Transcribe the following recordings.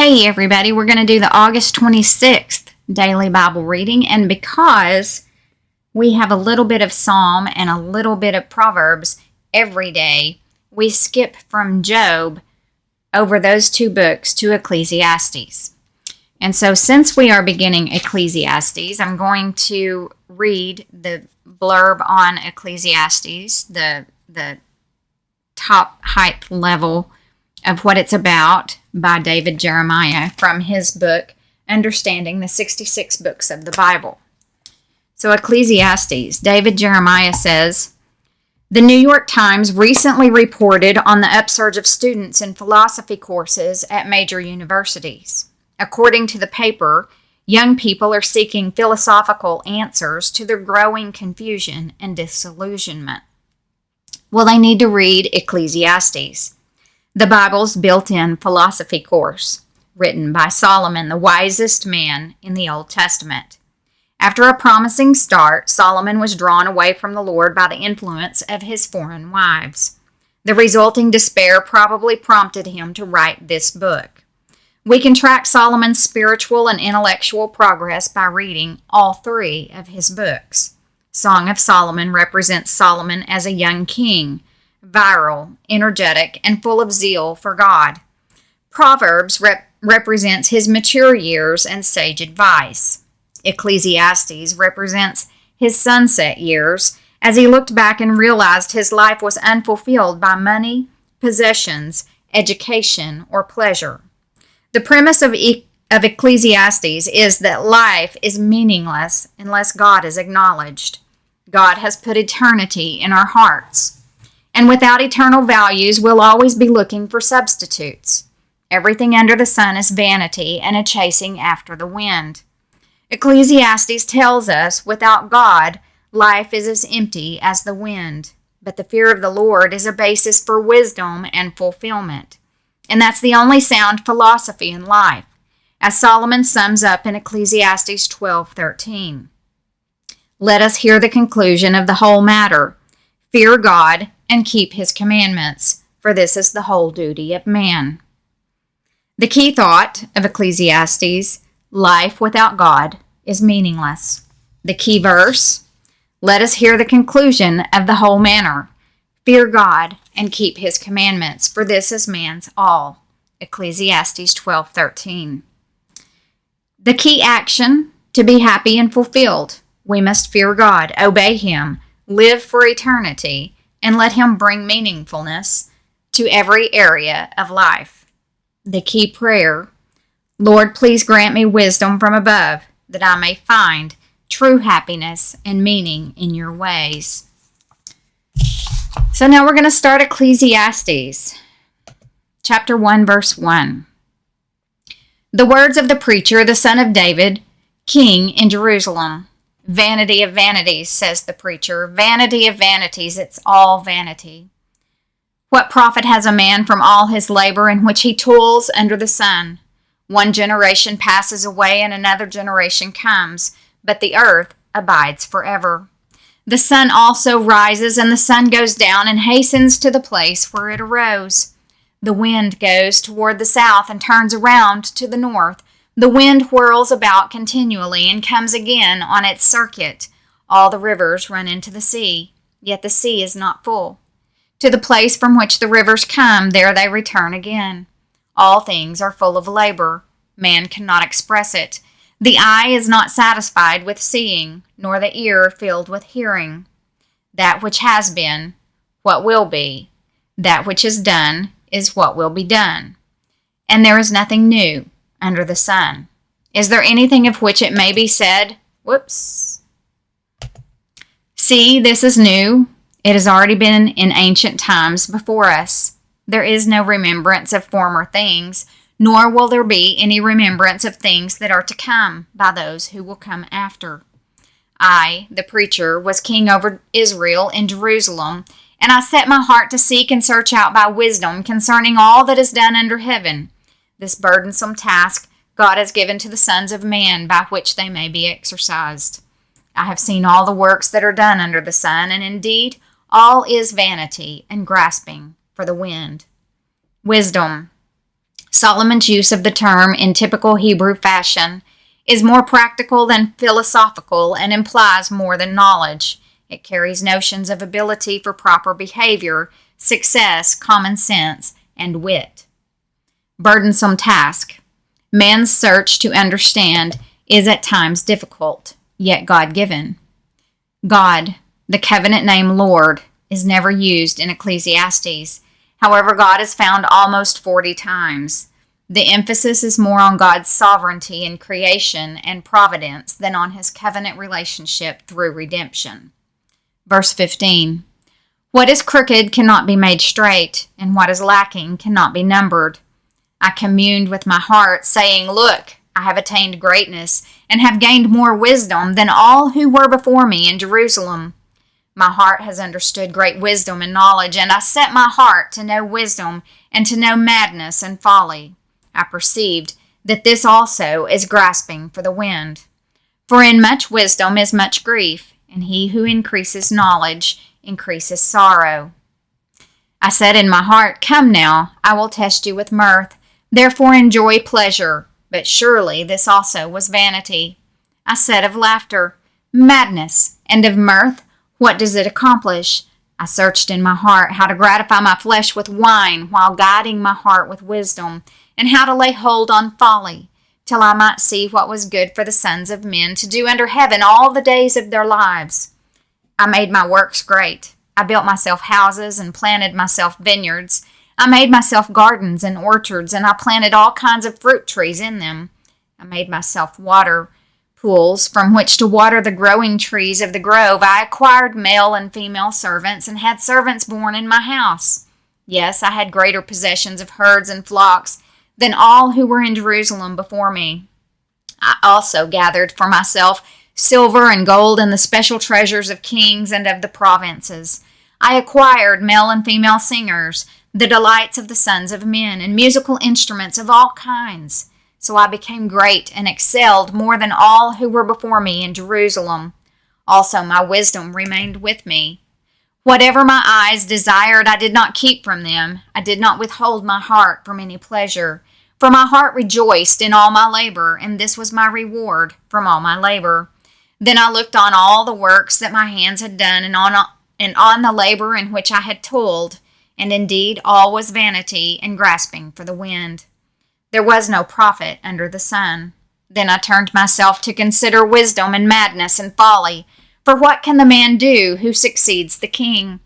Hey everybody, we're going to do the August 26th daily Bible reading, and because we have a little bit of Psalm and a little bit of Proverbs every day, we skip from Job over those two books to Ecclesiastes. And so since we are beginning Ecclesiastes, I'm going to read the blurb on Ecclesiastes, the top height level of what it's about by David Jeremiah from his book, Understanding the 66 Books of the Bible. So Ecclesiastes, David Jeremiah says, "The New York Times recently reported on the upsurge of students in philosophy courses at major universities. According to the paper, young people are seeking philosophical answers to their growing confusion and disillusionment. Well, they need to read Ecclesiastes, the Bible's built-in philosophy course, written by Solomon, the wisest man in the Old Testament. After a promising start, Solomon was drawn away from the Lord by the influence of his foreign wives. The resulting despair probably prompted him to write this book. We can track Solomon's spiritual and intellectual progress by reading all three of his books. Song of Solomon represents Solomon as a young king, virile, energetic, and full of zeal for God. Proverbs represents his mature years and sage advice. Ecclesiastes represents his sunset years as he looked back and realized his life was unfulfilled by money, possessions, education, or pleasure. The premise of Ecclesiastes is that life is meaningless unless God is acknowledged. God has put eternity in our hearts. And without eternal values, we'll always be looking for substitutes. Everything under the sun is vanity and a chasing after the wind. Ecclesiastes tells us, without God, life is as empty as the wind. But the fear of the Lord is a basis for wisdom and fulfillment. And that's the only sound philosophy in life, as Solomon sums up in Ecclesiastes 12:13. Let us hear the conclusion of the whole matter. Fear God and keep his commandments, for this is the whole duty of man." The key thought of Ecclesiastes, life without God is meaningless. The key verse, let us hear the conclusion of the whole matter. Fear God and keep his commandments, for this is man's all. Ecclesiastes 12:13. The key action to be happy and fulfilled. We must fear God, obey him, live for eternity, and let him bring meaningfulness to every area of life. The key prayer, Lord, please grant me wisdom from above, that I may find true happiness and meaning in your ways. So now we're going to start Ecclesiastes, chapter 1, verse 1. The words of the preacher, the son of David, king in Jerusalem. Vanity of vanities, says the preacher. Vanity of vanities, it's all vanity. What profit has a man from all his labor in which he toils under the sun? One generation passes away and another generation comes, but the earth abides forever. The sun also rises and the sun goes down and hastens to the place where it arose. The wind goes toward the south and turns around to the north. The wind whirls about continually and comes again on its circuit. All the rivers run into the sea, yet the sea is not full. To the place from which the rivers come, there they return again. All things are full of labor. Man cannot express it. The eye is not satisfied with seeing, nor the ear filled with hearing. That which has been, what will be. That which is done is what will be done. And there is nothing new under the sun. Is there anything of which it may be said, see, this is new. It has already been in ancient times before us. There is no remembrance of former things, nor will there be any remembrance of things that are to come by those who will come after. I, the preacher, was king over Israel in Jerusalem, and I set my heart to seek and search out by wisdom concerning all that is done under heaven. This burdensome task God has given to the sons of man by which they may be exercised. I have seen all the works that are done under the sun, and indeed all is vanity and grasping for the wind. Wisdom. Solomon's use of the term in typical Hebrew fashion is more practical than philosophical and implies more than knowledge. It carries notions of ability for proper behavior, success, common sense, and wit. Burdensome task. Man's search to understand is at times difficult, yet God-given. God, the covenant name Lord, is never used in Ecclesiastes. However, God is found almost 40 times. The emphasis is more on God's sovereignty in creation and providence than on his covenant relationship through redemption. Verse 15. What is crooked cannot be made straight, and what is lacking cannot be numbered. I communed with my heart, saying, Look, I have attained greatness, and have gained more wisdom than all who were before me in Jerusalem. My heart has understood great wisdom and knowledge, and I set my heart to know wisdom and to know madness and folly. I perceived that this also is grasping for the wind. For in much wisdom is much grief, and he who increases knowledge increases sorrow. I said in my heart, Come now, I will test you with mirth, therefore enjoy pleasure. But surely this also was vanity. I said of laughter, Madness, and of mirth, what does it accomplish? I searched in my heart how to gratify my flesh with wine, while guiding my heart with wisdom, and how to lay hold on folly, till I might see what was good for the sons of men to do under heaven all the days of their lives. I made my works great. I built myself houses and planted myself vineyards. I made myself gardens and orchards, and I planted all kinds of fruit trees in them. I made myself water pools from which to water the growing trees of the grove. I acquired male and female servants, and had servants born in my house. Yes, I had greater possessions of herds and flocks than all who were in Jerusalem before me. I also gathered for myself silver and gold and the special treasures of kings and of the provinces. I acquired male and female singers, the delights of the sons of men, and musical instruments of all kinds. So I became great and excelled more than all who were before me in Jerusalem. Also my wisdom remained with me. Whatever my eyes desired, I did not keep from them. I did not withhold my heart from any pleasure. For my heart rejoiced in all my labor, and this was my reward from all my labor. Then I looked on all the works that my hands had done, and on the labor in which I had toiled, and indeed all was vanity and grasping for the wind. There was no profit under the sun. Then I turned myself to consider wisdom and madness and folly. For what can the man do who succeeds the king?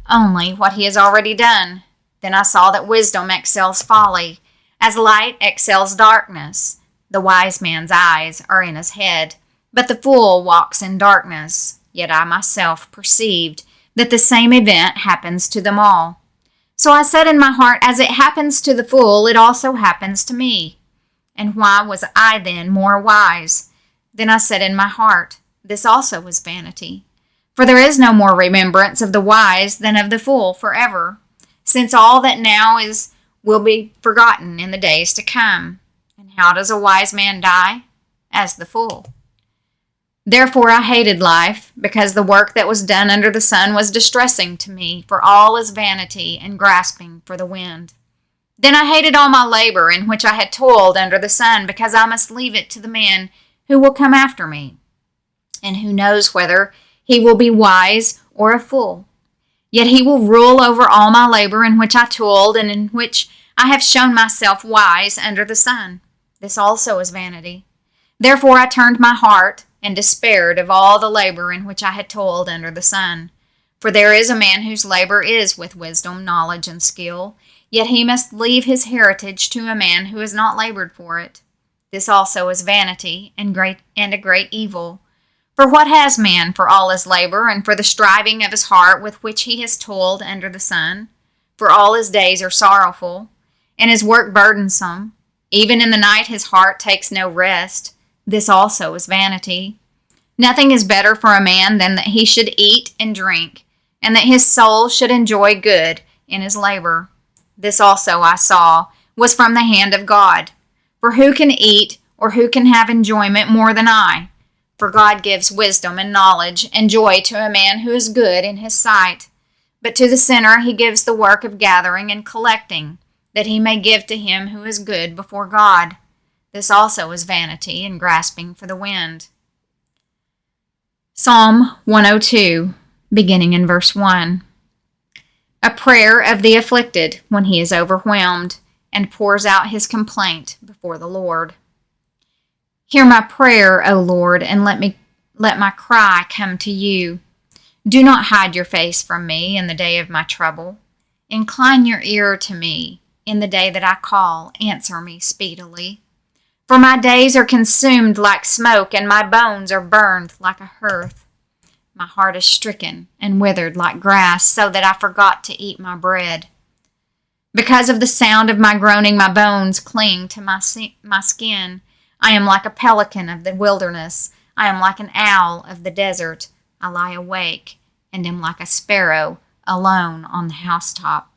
Only what he has already done. Then I saw that wisdom excels folly, as light excels darkness. The wise man's eyes are in his head, but the fool walks in darkness. Yet I myself perceived that the same event happens to them all. So I said in my heart, As it happens to the fool, it also happens to me. And why was I then more wise? Then I said in my heart, This also is vanity. For there is no more remembrance of the wise than of the fool forever, since all that now is will be forgotten in the days to come. And how does a wise man die? As the fool. Therefore I hated life, because the work that was done under the sun was distressing to me, for all is vanity and grasping for the wind. Then I hated all my labor in which I had toiled under the sun, because I must leave it to the man who will come after me, and who knows whether he will be wise or a fool. Yet he will rule over all my labor in which I toiled, and in which I have shown myself wise under the sun. This also is vanity. Therefore I turned my heart and despaired of all the labor in which I had toiled under the sun. For there is a man whose labor is with wisdom, knowledge, and skill, yet he must leave his heritage to a man who has not labored for it. This also is vanity and a great evil. For what has man for all his labor, and for the striving of his heart with which he has toiled under the sun? For all his days are sorrowful, and his work burdensome. Even in the night his heart takes no rest. This also is vanity. Nothing is better for a man than that he should eat and drink, and that his soul should enjoy good in his labor. This also I saw was from the hand of God. For who can eat or who can have enjoyment more than I? For God gives wisdom and knowledge and joy to a man who is good in his sight. But to the sinner he gives the work of gathering and collecting, that he may give to him who is good before God. This also is vanity and grasping for the wind. Psalm 102, beginning in verse 1. A prayer of the afflicted when he is overwhelmed and pours out his complaint before the Lord. Hear my prayer, O Lord, and let my cry come to you. Do not hide your face from me in the day of my trouble. Incline your ear to me in the day that I call. Answer me speedily. For my days are consumed like smoke, and my bones are burned like a hearth. My heart is stricken and withered like grass, so that I forgot to eat my bread. Because of the sound of my groaning, my bones cling to my skin. I am like a pelican of the wilderness. I am like an owl of the desert. I lie awake and am like a sparrow alone on the housetop.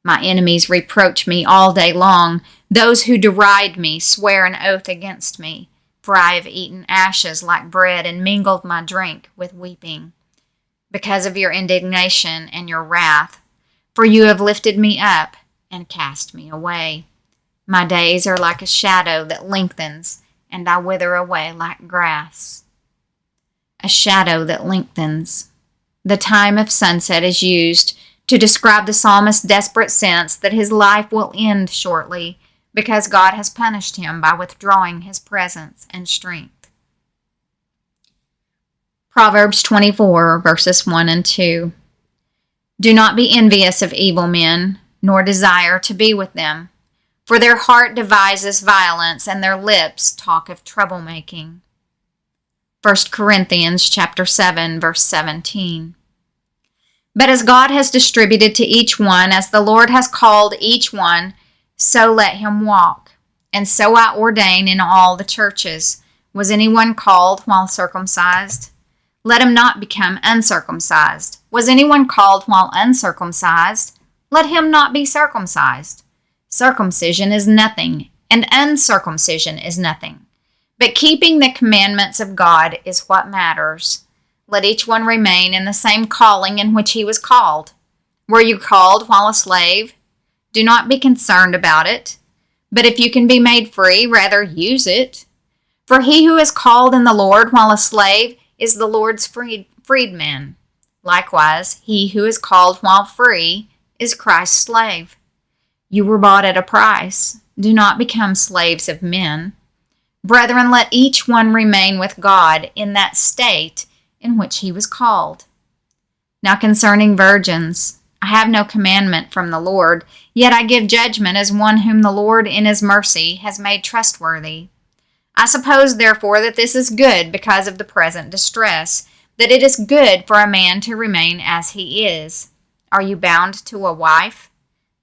My enemies reproach me all day long. Those who deride me swear an oath against me. For I have eaten ashes like bread and mingled my drink with weeping. Because of your indignation and your wrath, for you have lifted me up and cast me away. My days are like a shadow that lengthens, and I wither away like grass. A shadow that lengthens. The time of sunset is used to describe the psalmist's desperate sense that his life will end shortly because God has punished him by withdrawing his presence and strength. Proverbs 24, verses 1 and 2. Do not be envious of evil men, nor desire to be with them. For their heart devises violence, and their lips talk of troublemaking. 1 Corinthians chapter 7, verse 17. But as God has distributed to each one, as the Lord has called each one, so let him walk. And so I ordain in all the churches. Was anyone called while circumcised? Let him not become uncircumcised. Was anyone called while uncircumcised? Let him not be circumcised. Circumcision is nothing, and uncircumcision is nothing. But keeping the commandments of God is what matters. Let each one remain in the same calling in which he was called. Were you called while a slave? Do not be concerned about it. But if you can be made free, rather use it. For he who is called in the Lord while a slave is the Lord's freedman. Likewise, he who is called while free is Christ's slave. You were bought at a price. Do not become slaves of men. Brethren, let each one remain with God in that state in which he was called. Now concerning virgins, I have no commandment from the Lord, yet I give judgment as one whom the Lord in his mercy has made trustworthy. I suppose, therefore, that this is good because of the present distress, that it is good for a man to remain as he is. Are you bound to a wife?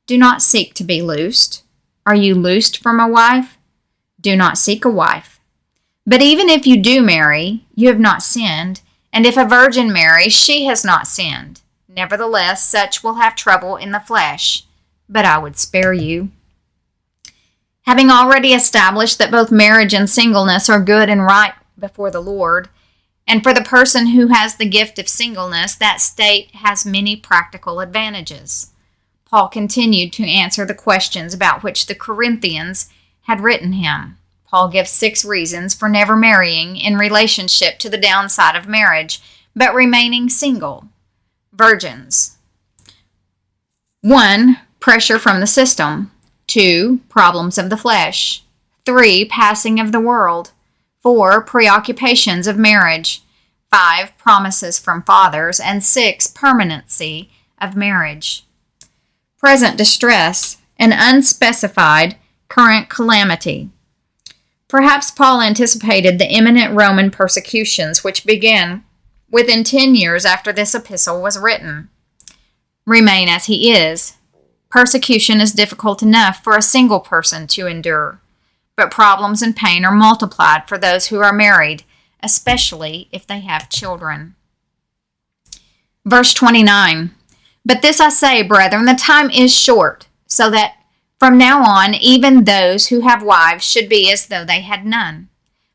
Do not seek to be loosed. Are you loosed from a wife? Do not seek a wife. But even if you do marry, you have not sinned, and if a virgin marries, she has not sinned. Nevertheless, such will have trouble in the flesh, but I would spare you. Having already established that both marriage and singleness are good and right before the Lord, and for the person who has the gift of singleness, that state has many practical advantages. Paul continued to answer the questions about which the Corinthians had written him. Paul gives 6 reasons for never marrying in relationship to the downside of marriage, but remaining single. Virgins. 1. Pressure from the system. 2. Problems of the flesh. 3. Passing of the world. 4. Preoccupations of marriage. 5. Promises from fathers. And 6. Permanency of marriage. Present distress, an unspecified current calamity. Perhaps Paul anticipated the imminent Roman persecutions which began within 10 years after this epistle was written. Remain as he is. Persecution is difficult enough for a single person to endure, but problems and pain are multiplied for those who are married, especially if they have children. Verse 29. But this I say, brethren, the time is short, so that from now on even those who have wives should be as though they had none,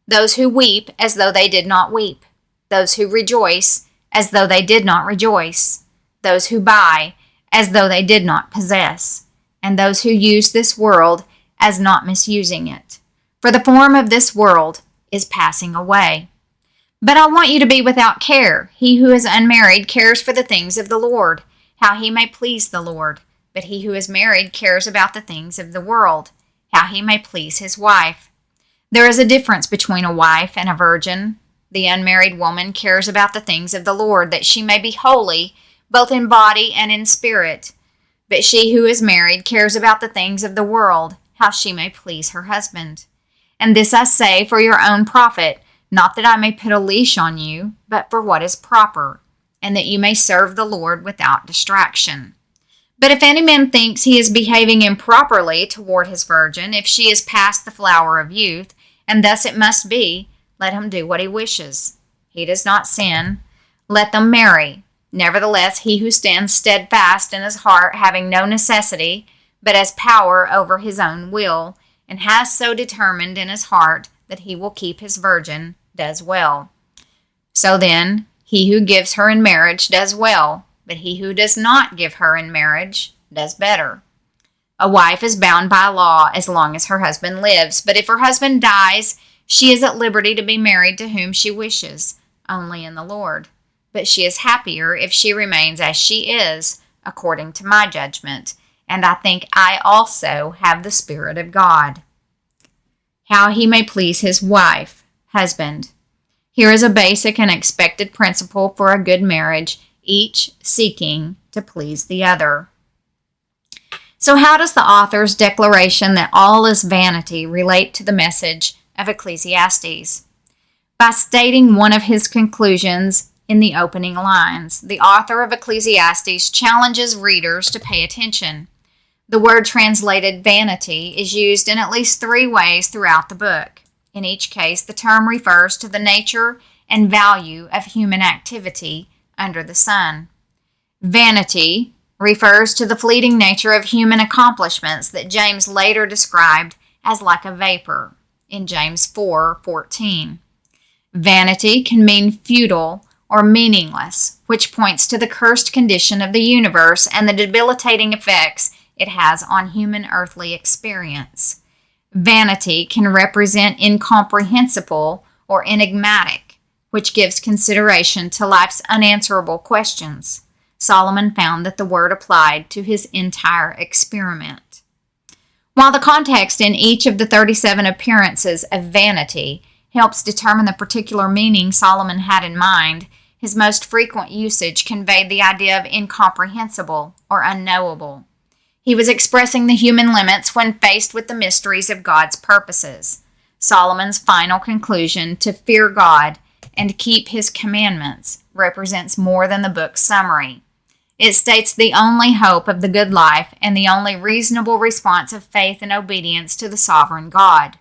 those who weep as though they did not weep, those who rejoice as though they did not rejoice, those who buy as though they did not possess, and those who use this world as not misusing it. For the form of this world is passing away. But I want you to be without care. He who is unmarried cares for the things of the Lord, how he may please the Lord. But he who is married cares about the things of the world, how he may please his wife. There is a difference between a wife and a virgin. The unmarried woman cares about the things of the Lord, that she may be holy, both in body and in spirit. But she who is married cares about the things of the world, how she may please her husband. And this I say for your own profit, not that I may put a leash on you, but for what is proper, and that you may serve the Lord without distraction. But if any man thinks he is behaving improperly toward his virgin, if she is past the flower of youth, and thus it must be, let him do what he wishes. He does not sin. Let them marry. Nevertheless, he who stands steadfast in his heart, having no necessity, but has power over his own will, and has so determined in his heart that he will keep his virgin, does well. So then, he who gives her in marriage does well, but he who does not give her in marriage does better. A wife is bound by law as long as her husband lives, but if her husband dies, she is at liberty to be married to whom she wishes, only in the Lord. But she is happier if she remains as she is, according to my judgment, and I think I also have the Spirit of God. How he may please his wife, husband. Here is a basic and expected principle for a good marriage, each seeking to please the other. So how does the author's declaration that all is vanity relate to the message of Ecclesiastes? By stating one of his conclusions in the opening lines, the author of Ecclesiastes challenges readers to pay attention. The word translated vanity is used in at least 3 ways throughout the book. In each case, the term refers to the nature and value of human activity under the sun. Vanity refers to the fleeting nature of human accomplishments that James later described as like a vapor in James 4:14. Vanity can mean futile or meaningless, which points to the cursed condition of the universe and the debilitating effects it has on human earthly experience. Vanity can represent incomprehensible or enigmatic, which gives consideration to life's unanswerable questions. Solomon found that the word applied to his entire experiment. While the context in each of the 37 appearances of vanity helps determine the particular meaning Solomon had in mind, his most frequent usage conveyed the idea of incomprehensible or unknowable. He was expressing the human limits when faced with the mysteries of God's purposes. Solomon's final conclusion, to fear God and keep his commandments, represents more than the book's summary. It states the only hope of the good life and the only reasonable response of faith and obedience to the sovereign God.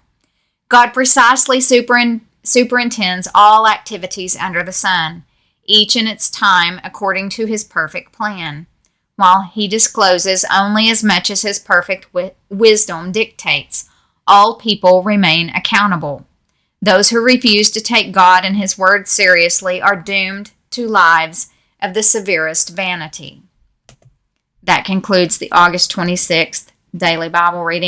God precisely superintends all activities under the sun, each in its time according to his perfect plan. While he discloses only as much as his perfect wisdom dictates, all people remain accountable. Those who refuse to take God and his word seriously are doomed to lives of the severest vanity. That concludes the August 26th Daily Bible Reading.